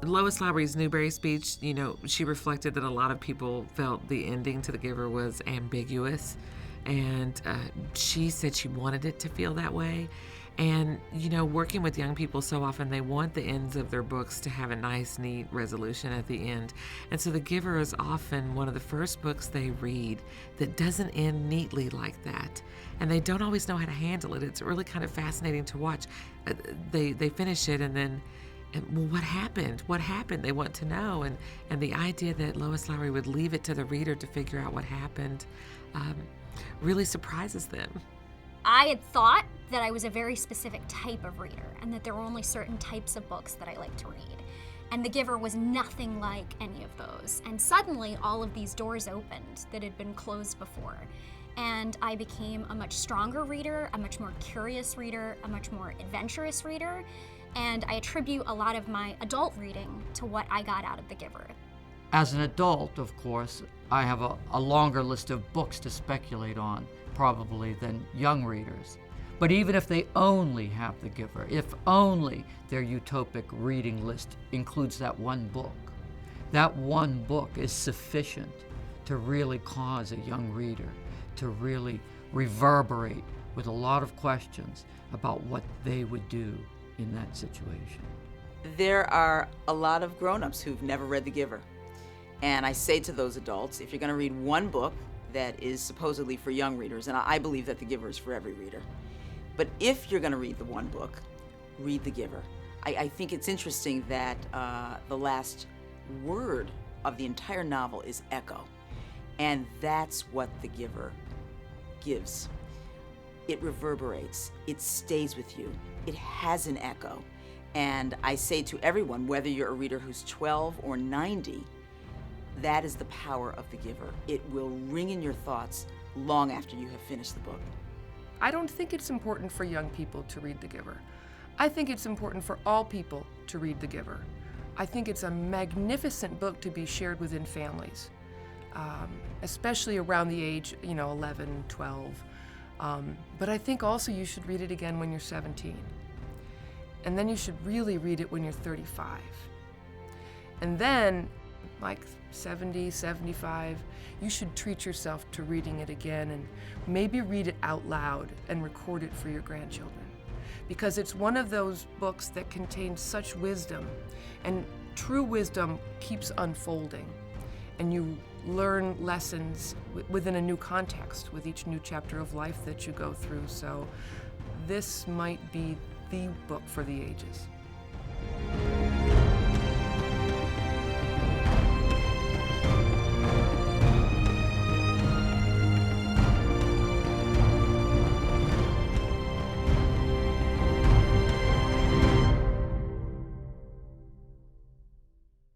Lois Lowry's Newberry speech, she reflected that a lot of people felt the ending to The Giver was ambiguous, and she said she wanted it to feel that way. And, working with young people, so often they want the ends of their books to have a nice, neat resolution at the end. And so The Giver is often one of the first books they read that doesn't end neatly like that. And they don't always know how to handle it. It's really kind of fascinating to watch. They finish it and then, well, what happened? What happened? They want to know. And the idea that Lois Lowry would leave it to the reader to figure out what happened really surprises them. I had thought that I was a very specific type of reader and that there were only certain types of books that I like to read. And The Giver was nothing like any of those. And suddenly all of these doors opened that had been closed before. And I became a much stronger reader, a much more curious reader, a much more adventurous reader. And I attribute a lot of my adult reading to what I got out of The Giver. As an adult, of course, I have a longer list of books to speculate on, probably, than young readers. But even if they only have The Giver, if only their utopic reading list includes that one book is sufficient to really cause a young reader to really reverberate with a lot of questions about what they would do in that situation. There are a lot of grown-ups who've never read The Giver. And I say to those adults, if you're going to read one book that is supposedly for young readers, and I believe that The Giver is for every reader, but if you're going to read the one book, read The Giver. I think it's interesting that the last word of the entire novel is echo, and that's what The Giver gives. It reverberates, it stays with you, it has an echo. And I say to everyone, whether you're a reader who's 12 or 90, that is the power of The Giver. It will ring in your thoughts long after you have finished the book. I don't think it's important for young people to read The Giver. I think it's important for all people to read The Giver. I think it's a magnificent book to be shared within families, especially around the age, 11, 12. But I think also you should read it again when you're 17. And then you should really read it when you're 35. And then, like 70, 75, you should treat yourself to reading it again and maybe read it out loud and record it for your grandchildren. Because it's one of those books that contains such wisdom, and true wisdom keeps unfolding, and you learn lessons within a new context with each new chapter of life that you go through. So this might be the book for the ages.